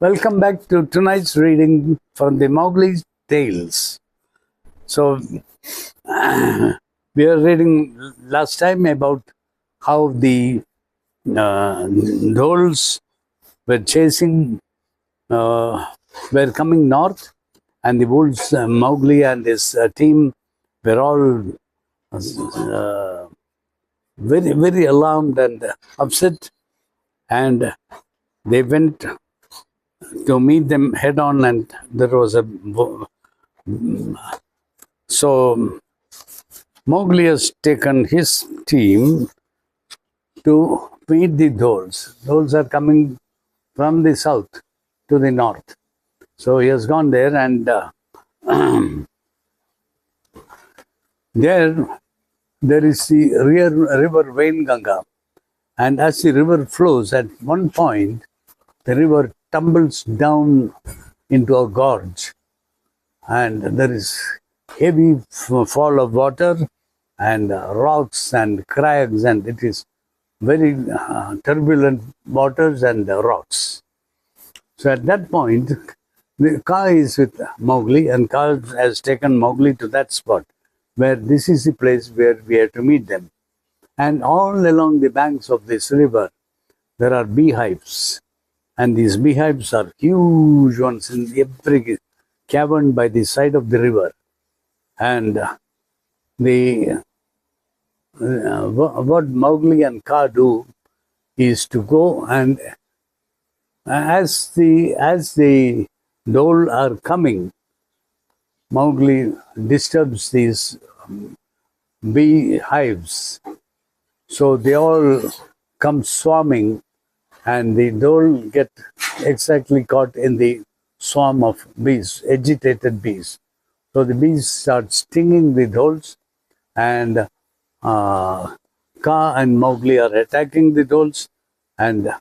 Welcome back to tonight's reading from the Mowgli Tales. So, we are reading last time about how the dholes were chasing, were coming north, and the wolves, Mowgli and his team, were all very, very alarmed and upset, and they went to meet them head on, and there was a so Mowgli has taken his team to meet the dholes. Dholes are coming from the south to the north. So he has gone there, and there is the river Vainganga. And as the river flows, at one point, the river tumbles down into a gorge, and there is heavy fall of water and rocks and crags, and it is very turbulent waters and rocks. So at that point, the Kaa is with Mowgli, and Kaa has taken Mowgli to that spot where this is the place where we have to meet them. And all along the banks of this river, there are beehives. And these beehives are huge ones in every cavern by the side of the river. And what Mowgli and Kaa do is to go, and as the dhole are coming, Mowgli disturbs these beehives. So they all come swarming, and the dhole get exactly caught in the swarm of bees, agitated bees. So the bees start stinging the dholes, and Kaa and Mowgli are attacking the dholes, and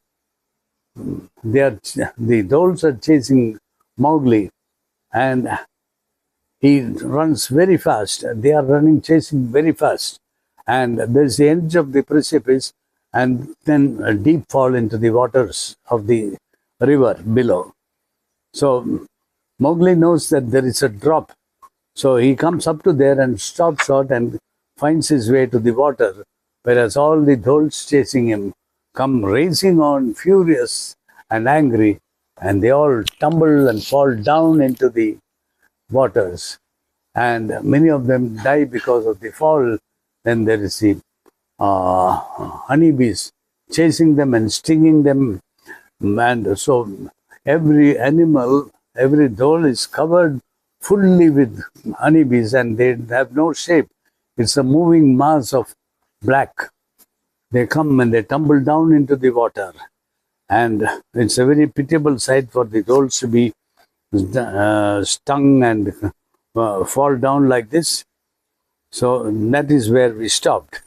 the dholes are chasing Mowgli, and he runs very fast. They are chasing very fast, and there's the edge of the precipice, and then a deep fall into the waters of the river below. So Mowgli knows that there is a drop. So he comes up to there and stops short and finds his way to the water, whereas all the dholes chasing him come racing on, furious and angry, and they all tumble and fall down into the waters. And many of them die because of the fall. Then there is the honeybees chasing them and stinging them. And so every animal, every dhole is covered fully with honeybees, and they have no shape. It's a moving mass of black. They come and they tumble down into the water. And it's a very pitiable sight for the dholes to be stung and fall down like this. So that is where we stopped.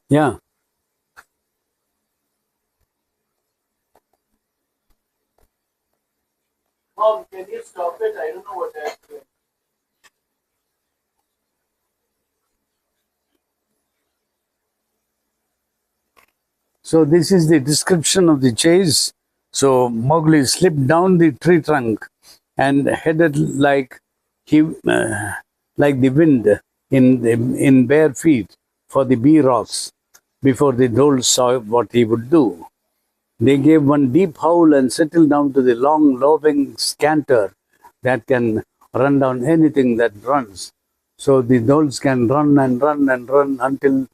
Yeah. Mom, can you stop it? I don't know what I'm doing. So this is the description of the chase. So Mowgli slipped down the tree trunk and headed like the wind in bare feet for the bee rocks before the dholes saw what he would do. They gave one deep howl and settled down to the long, loping scanter that can run down anything that runs. So the dholes can run and run and run until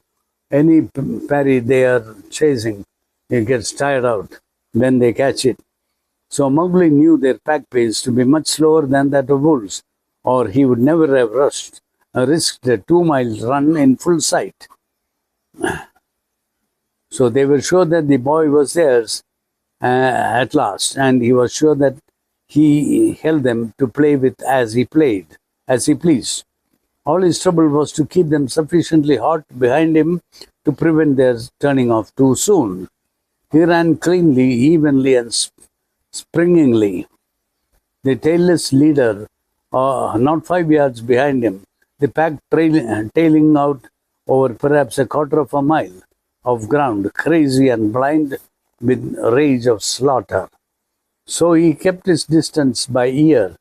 any parry they are chasing, it gets tired out. Then they catch it. So Mowgli knew their pack pace to be much slower than that of wolves, or he would never have risked a 2-mile run in full sight. So they were sure that the boy was theirs, at last, and he was sure that he held them to play with as he pleased. All his trouble was to keep them sufficiently hot behind him to prevent their turning off too soon. He ran cleanly, evenly, and springingly. The tailless leader, not 5 yards behind him, the pack tailing out over perhaps a quarter of a mile of ground, crazy and blind with rage of slaughter. So he kept his distance by ear,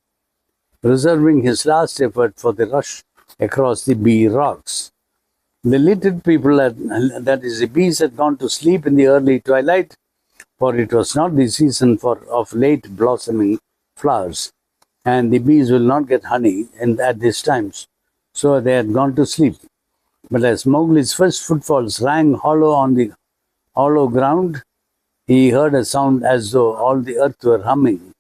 reserving his last effort for the rush across the bee rocks. The little people, that is, the bees, had gone to sleep in the early twilight, for it was not the season of late blossoming flowers, and the bees will not get honey at these times. So they had gone to sleep. But as Mowgli's first footfalls rang hollow on the hollow ground, he heard a sound as though all the earth were humming.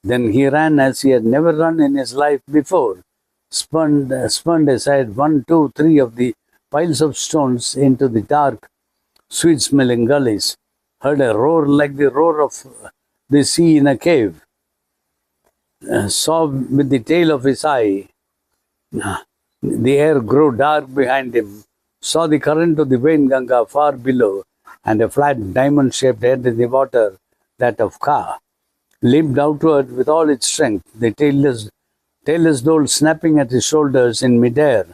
Then he ran as he had never run in his life before, spun aside 1, 2, 3 of the piles of stones into the dark, sweet-smelling gullies, heard a roar like the roar of the sea in a cave, saw with the tail of his eye the air grow dark behind him, saw the current of the Vain-Ganga far below, and a flat diamond-shaped head in the water, that of Ka, leaped outward with all its strength, the tailless dhole snapping at his shoulders in midair,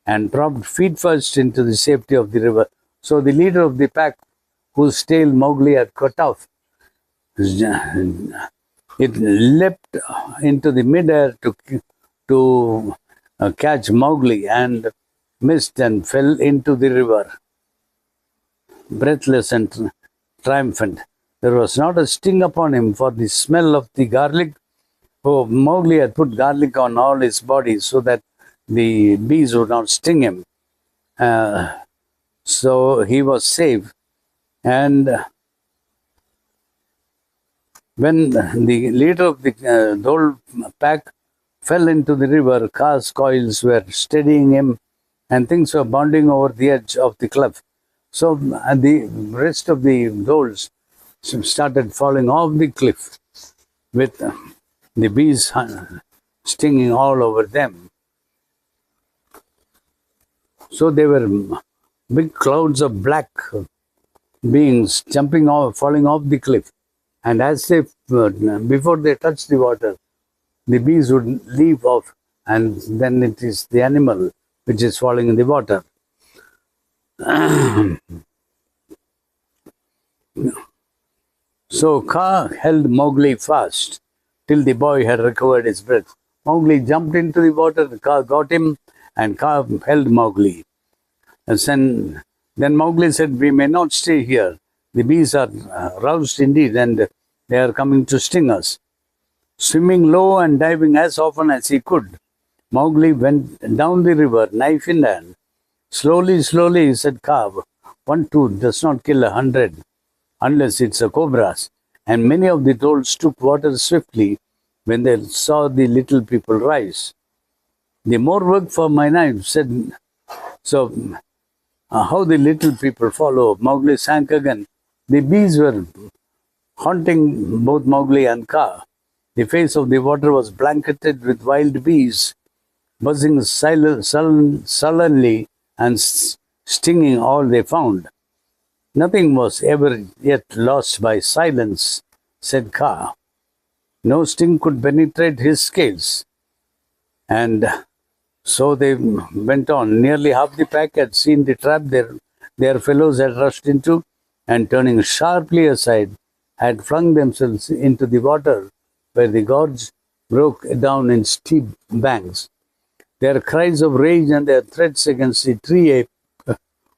and dropped feet first into the safety of the river. So the leader of the pack, whose tail Mowgli had cut off, it leapt into the midair to catch Mowgli, and missed and fell into the river, breathless and triumphant. There was not a sting upon him for the smell of the garlic. For Mowgli had put garlic on all his body so that the bees would not sting him. So he was safe. And when the leader of the Dhole pack fell into the river, Ka's coils were steadying him, and things were bounding over the edge of the cliff. So the rest of the Dholes started falling off the cliff, with the bees stinging all over them. So they were big clouds of black beings falling off the cliff. And as they, before they touched the water, the bees would leave off, and then it is the animal which is falling in the water. So Ka held Mowgli fast till the boy had recovered his breath. Mowgli jumped into the water, Ka got him, and Ka held Mowgli. And then Mowgli said, "We may not stay here. The bees are roused indeed, and they are coming to sting us." Swimming low and diving as often as he could, Mowgli went down the river, knife in hand. "Slowly, slowly," said Ka. "One tooth does not kill 100, unless it's a cobra's." And many of the Dholes took water swiftly when they saw the little people rise. "The more work for my knife," said. So, how the little people follow. Mowgli sank again. The bees were haunting both Mowgli and Ka. The face of the water was blanketed with wild bees, buzzing sullenly and stinging all they found. "Nothing was ever yet lost by silence," said Ka. "No sting could penetrate his scales." And so they went on. Nearly half the pack had seen the trap their fellows had rushed into, and turning sharply aside, had flung themselves into the water, where the gorge broke down in steep banks. Their cries of rage and their threats against the tree-ape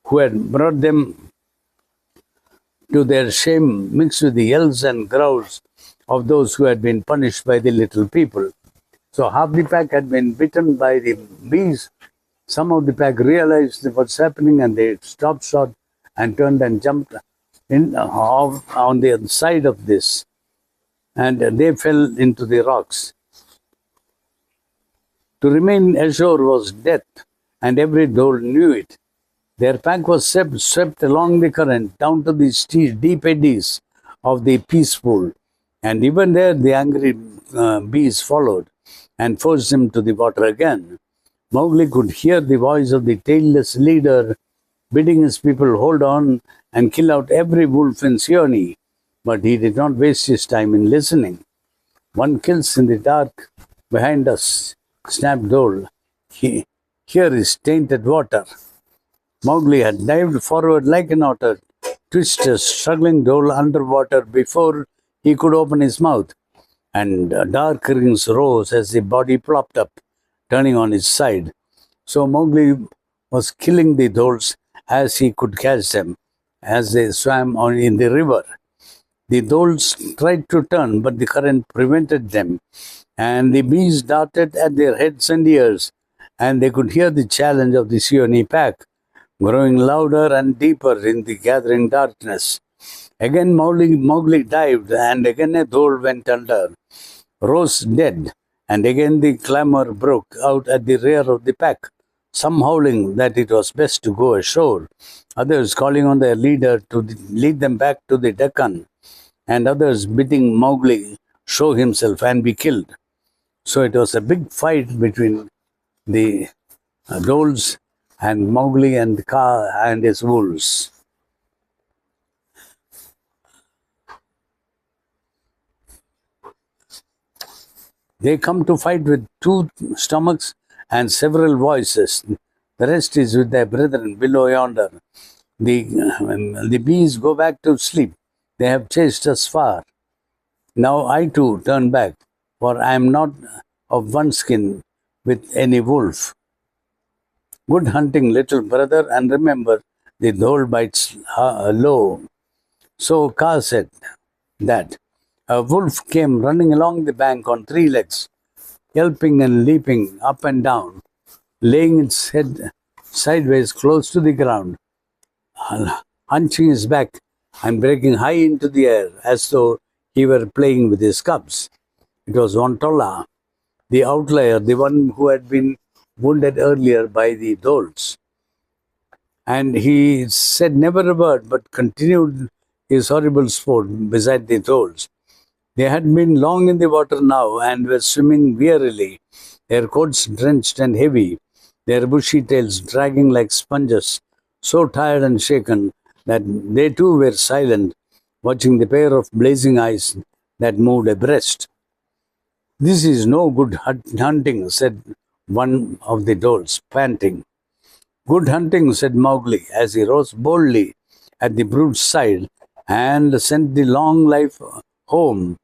who had brought them to their shame mixed with the yells and growls of those who had been punished by the little people. So half the pack had been bitten by the bees. Some of the pack realized what's happening, and they stopped short and turned and jumped on the other side of this. And they fell into the rocks. To remain ashore was death, and every Dhole knew it. Their pack was swept along the current down to the deep eddies of the peaceful. And even there, the angry bees followed and forced him to the water again. Mowgli could hear the voice of the tailless leader bidding his people hold on and kill out every wolf in Seoni, but he did not waste his time in listening. One kills in the dark behind us, snapped Dole. Here is tainted water. Mowgli had dived forward like an otter, twisted, struggling Dole underwater before he could open his mouth, and dark rings rose as the body plopped up, turning on its side. So Mowgli was killing the Doles as he could catch them, as they swam on in the river. The Doles tried to turn, but the current prevented them, and the bees darted at their heads and ears, and they could hear the challenge of the Seoni pack, growing louder and deeper in the gathering darkness. Again Mowgli dived, and again a Dole went under, rose dead, and again the clamor broke out at the rear of the pack, some howling that it was best to go ashore, others calling on their leader to lead them back to the Deccan, and others bidding Mowgli show himself and be killed. So it was a big fight between the Doles and Mowgli and Kaa and his wolves. They come to fight with 2 stomachs and several voices. The rest is with their brethren below yonder. The bees go back to sleep. They have chased us far. Now I too turn back, for I am not of one skin with any wolf. Good hunting, little brother, and remember the Dhole bites low. So Kaa said that. A wolf came running along the bank on 3 legs, yelping and leaping up and down, laying its head sideways close to the ground, hunching his back and breaking high into the air as though he were playing with his cubs. It was Wontolla, the outlier, the one who had been wounded earlier by the Doles. And he said never a word but continued his horrible sport beside the Doles. They had been long in the water now and were swimming wearily, their coats drenched and heavy, their bushy tails dragging like sponges, so tired and shaken that they too were silent, watching the pair of blazing eyes that moved abreast. "This is no good hunting," said one of the Doles, panting. "Good hunting," said Mowgli, as he rose boldly at the brute's side and sent the long life home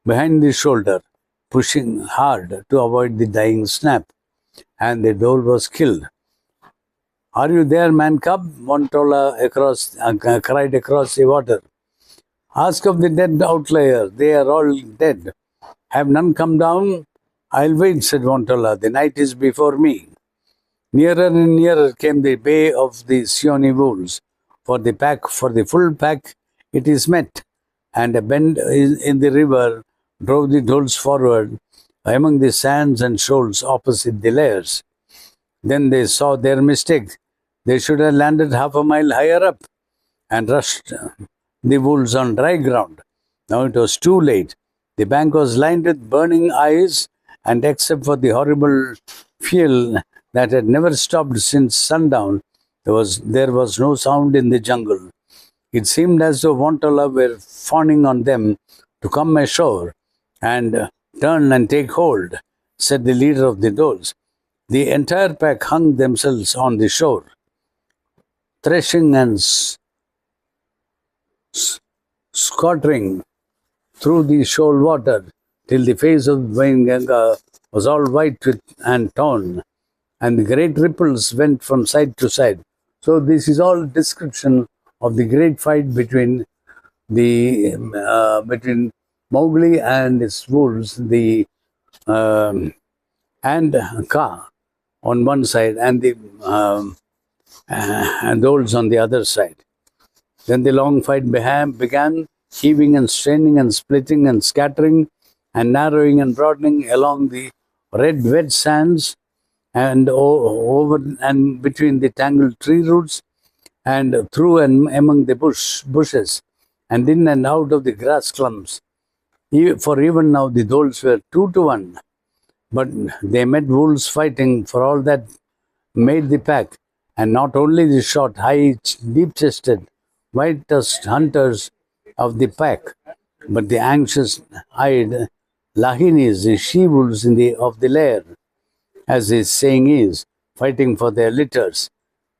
behind the shoulder, pushing hard to avoid the dying snap, and the Dole was killed. "Are you there, man cub?" Wontolla cried across the water. "Ask of the dead outlier. They are all dead. Have none come down?" "I'll wait," said Wontolla. "The night is before me." Nearer and nearer came the bay of the Seoni wolves. For the full pack, it is met, and a bend in the river drove the Doles forward among the sands and shoals opposite the lairs. Then they saw their mistake. They should have landed half a mile higher up and rushed the wolves on dry ground. Now it was too late. The bank was lined with burning eyes, and except for the horrible fuel that had never stopped since sundown, there was no sound in the jungle. It seemed as though Wontolla were fawning on them to come ashore and turn and take hold, said the leader of the Doles. The entire pack hung themselves on the shore, threshing and scattering through the shoal water till the face of Wainganga was all white and torn, and the great ripples went from side to side. So this is all description of the great fight between Mowgli and his wolves, and Kaa on one side, and the Doles on the other side. Then the long fight began, heaving and straining and splitting and scattering and narrowing and broadening along the red wet sands and over and between the tangled tree roots and through and among the bushes and in and out of the grass clumps. For even now the dholes were 2-1. But they met wolves fighting for all that made the pack, and not only the short, high, deep-chested, white-tusked hunters of the pack, but the anxious-eyed lahinis, the she-wolves of the lair, as his saying is, fighting for their litters,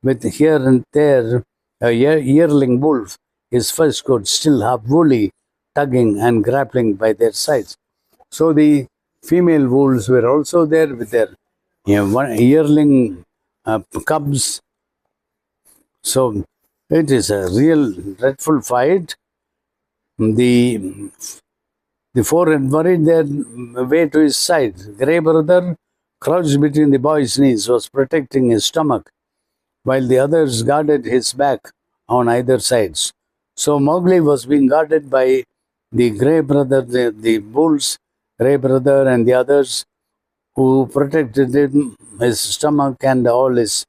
with here and there a yearling wolf, his first coat still half woolly, tugging and grappling by their sides. So the female wolves were also there with their yearling cubs. So it is a real dreadful fight. The four had worried their way to his side. Grey Brother, crouched between the boy's knees, was protecting his stomach, while the others guarded his back on either sides. So Mowgli was being guarded by the Grey Brother, the bulls, Grey Brother, and the others who protected him, his stomach, and all his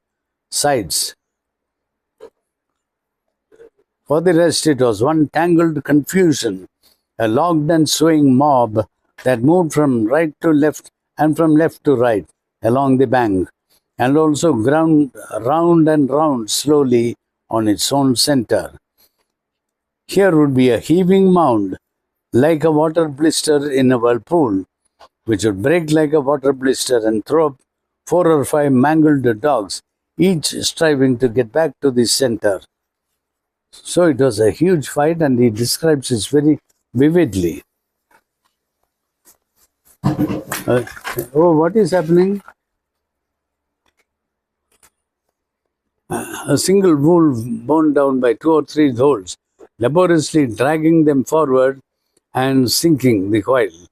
sides. For the rest, it was one tangled confusion, a logged and swaying mob that moved from right to left and from left to right along the bank, and also ground round and round slowly on its own center. Here would be a heaving mound, like a water blister in a whirlpool, which would break like a water blister and throw up 4 or 5 mangled dogs, each striving to get back to the center. So it was a huge fight, and he describes it very vividly. What is happening? A single wolf borne down by 2 or 3 dholes, laboriously dragging them forward and sinking the while.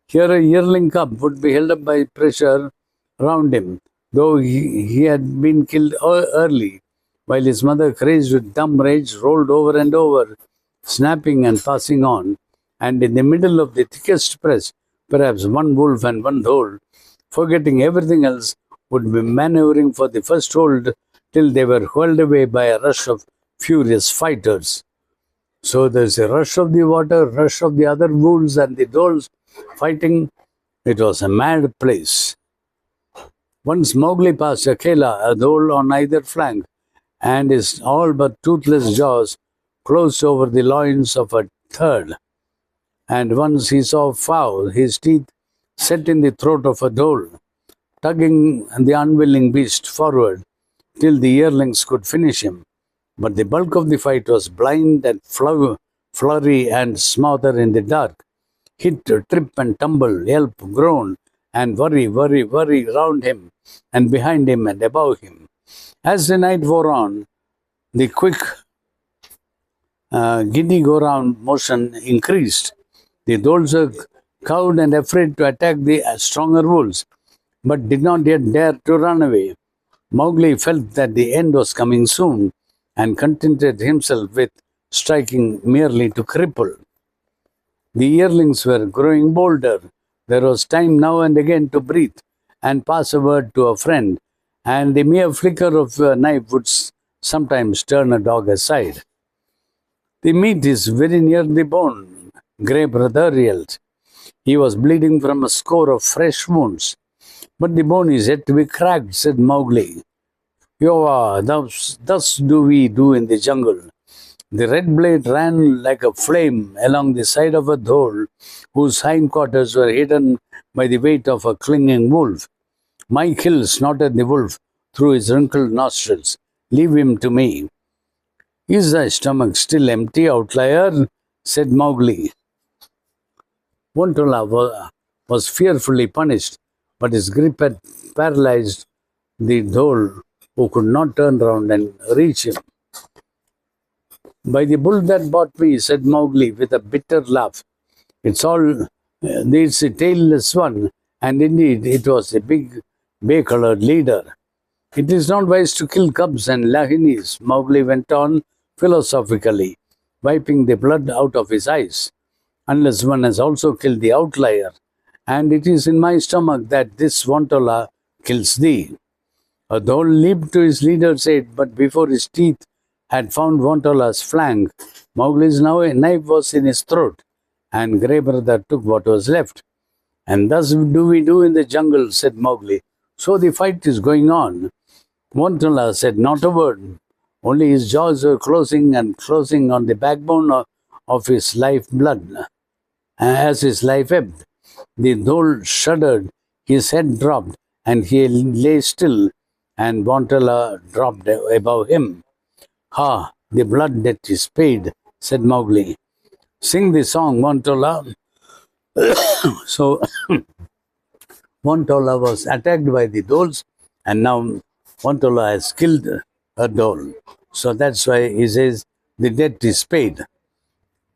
Here a yearling cub would be held up by pressure round him, though he had been killed early, while his mother, crazed with dumb rage, rolled over and over, snapping and passing on, and in the middle of the thickest press, perhaps one wolf and one dhole, forgetting everything else, would be maneuvering for the first hold till they were hurled away by a rush of furious fighters. So there's a rush of the water, rush of the other wolves and the dholes fighting. It was a mad place. Once Mowgli passed Akela, a dhole on either flank, and his all but toothless jaws closed over the loins of a third. And once he saw Fowl, his teeth set in the throat of a dhole, tugging the unwilling beast forward till the yearlings could finish him. But the bulk of the fight was blind and flurry and smother in the dark. Hit, trip and tumble, yelp, groan, and worry round him and behind him and above him. As the night wore on, the quick giddy go-round motion increased. The dholes were cowed and afraid to attack the stronger wolves, but did not yet dare to run away. Mowgli felt that the end was coming soon, and contented himself with striking merely to cripple. The yearlings were growing bolder. There was time now and again to breathe and pass a word to a friend, and the mere flicker of a knife would sometimes turn a dog aside. The meat is very near the bone, Grey Brother yelled. He was bleeding from a score of fresh wounds. But the bone is yet to be cracked, said Mowgli. Yoa, thus do we do in the jungle. The red blade ran like a flame along the side of a dhole, whose hindquarters were hidden by the weight of a clinging wolf. My kill, snorted the wolf through his wrinkled nostrils. Leave him to me. Is thy stomach still empty, outlier? Said Mowgli. Wontola was fearfully punished, but his grip had paralyzed the dhole, who could not turn round and reach him. By the bull that bought me, said Mowgli with a bitter laugh. It's a tailless one, and indeed it was a big bay-colored leader. It is not wise to kill cubs and lahinis, Mowgli went on philosophically, wiping the blood out of his eyes, unless one has also killed the outlier, and it is in my stomach that this Wontola kills thee. A dhole leaped to his leader's aid, but before his teeth had found Wontola's flank, Mowgli's knife was in his throat, and Grey Brother took what was left. And thus do we do in the jungle, said Mowgli. So the fight is going on. Wontola said not a word. Only his jaws were closing and closing on the backbone of his life blood. As his life ebbed, the dhole shuddered, his head dropped, and he lay still, and Wontola dropped above him. Ha, the blood debt is paid, said Mowgli. Sing the song, Wontola. So Wontola was attacked by the dholes, and now Wontola has killed a dhole. So that's why he says the debt is paid.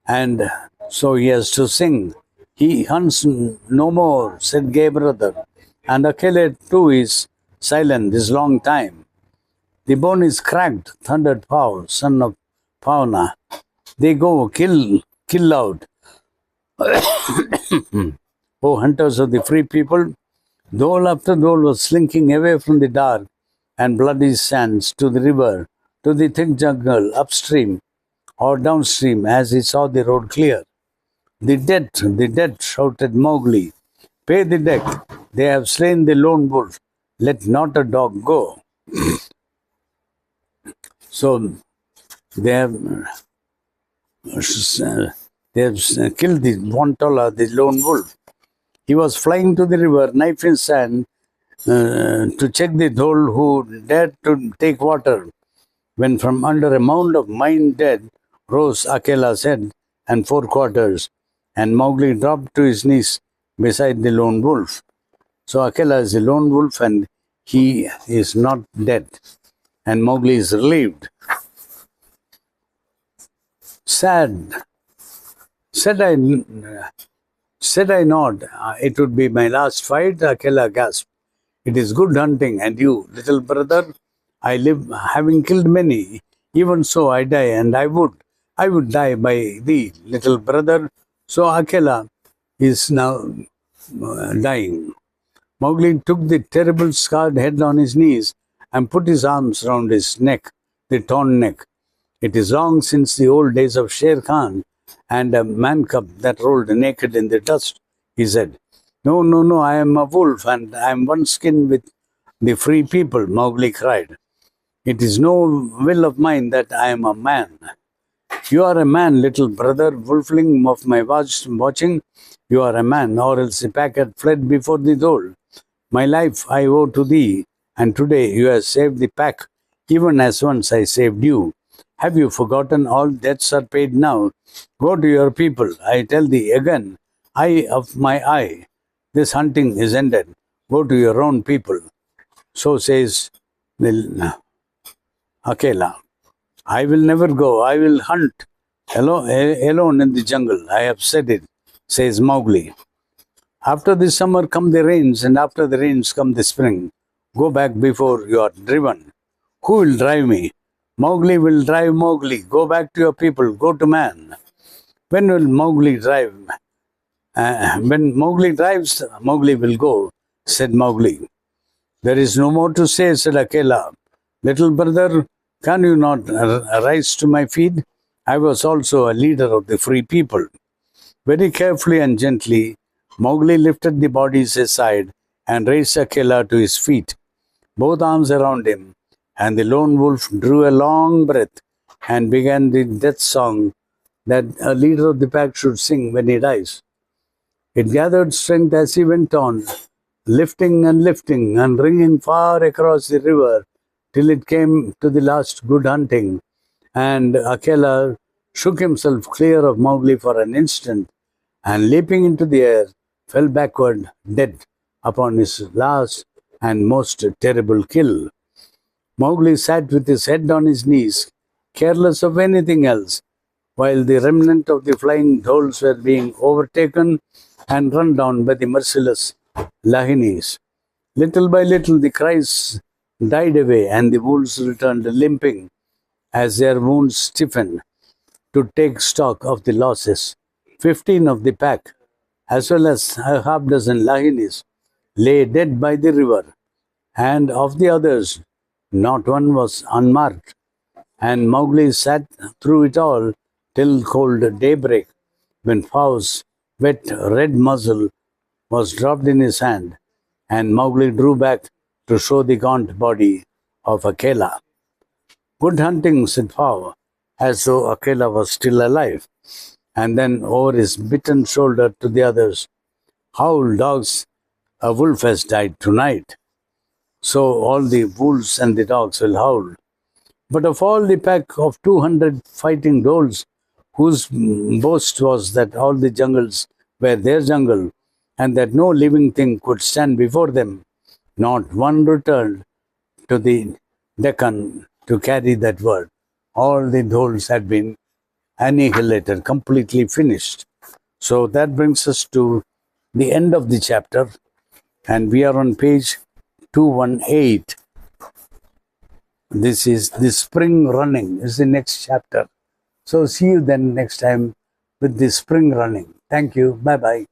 And so he has to sing. He hunts no more, said Gay Brother. And Akele too is silent this long time. The bone is cracked, thundered Pau, son of Pauna. They go, kill out. O hunters of the free people, dhole after dhole was slinking away from the dark and bloody sands to the river, to the thick jungle, upstream or downstream as he saw the road clear. The debt, shouted Mowgli. Pay the debt. They have slain the lone wolf. Let not a dog go. So they have killed the Wontola, the lone wolf. He was flying to the river, knife in hand, to check the dhole who dared to take water, when from under a mound of mine dead rose Akela's head and four quarters, and Mowgli dropped to his knees beside the lone wolf. So Akela is the lone wolf and he is not dead. And Mowgli is relieved. Sad. Said I not, it would be my last fight, Akela gasped. It is good hunting, and you, little brother, I live having killed many. Even so I die, and I would die by thee, little brother. So Akela is now dying. Mowgli took the terrible scarred head on his knees and put his arms round his neck, the torn neck. It is long since the old days of Sher Khan and a man cub that rolled naked in the dust, he said. No, I am a wolf and I am one skin with the free people, Mowgli cried. It is no will of mine that I am a man. You are a man, little brother, wolfling of my watching. You are a man, or else the pack had fled before the dhole. My life I owe to thee, and today you have saved the pack, even as once I saved you. Have you forgotten all debts are paid now? Go to your people, I tell thee again, eye of my eye. This hunting is ended. Go to your own people. So says the Akela. I will never go. I will hunt alone in the jungle. I have said it, says Mowgli. After the summer come the rains, and after the rains come the spring. Go back before you are driven. Who will drive me? Mowgli will drive Mowgli. Go back to your people. Go to man. When will Mowgli drive? When Mowgli drives, Mowgli will go, said Mowgli. There is no more to say, said Akela. Little brother, can you not rise to my feet? I was also a leader of the free people. Very carefully and gently, Mowgli lifted the bodies aside and raised Akela to his feet, both arms around him, and the lone wolf drew a long breath and began the death song that a leader of the pack should sing when he dies. It gathered strength as he went on, lifting and ringing far across the river till it came to the last good hunting, and Akela shook himself clear of Mowgli for an instant, and leaping into the air, fell backward dead upon his last and most terrible kill. Mowgli sat with his head on his knees, careless of anything else, while the remnant of the flying dholes were being overtaken and run down by the merciless Lahinis. Little by little the cries died away, and the wolves returned limping as their wounds stiffened to take stock of the losses. 15 of the pack, as well as a half dozen Lahinis, lay dead by the river, and of the others, not one was unmarked. And Mowgli sat through it all till cold daybreak, when Fow's wet red muzzle was dropped in his hand, and Mowgli drew back to show the gaunt body of Akela. Good hunting, said Fow, as though Akela was still alive. And then over his bitten shoulder to the others, howl, dogs, a wolf has died tonight. So all the wolves and the dogs will howl. But of all the pack of 200 fighting dholes, whose boast was that all the jungles were their jungle, and that no living thing could stand before them, not one returned to the Deccan to carry that word. All the dholes had been annihilated, completely finished. So that brings us to the end of the chapter, and we are on page 218. This is the spring running, is the next chapter. So see you then next time with the spring running. Thank you. Bye bye.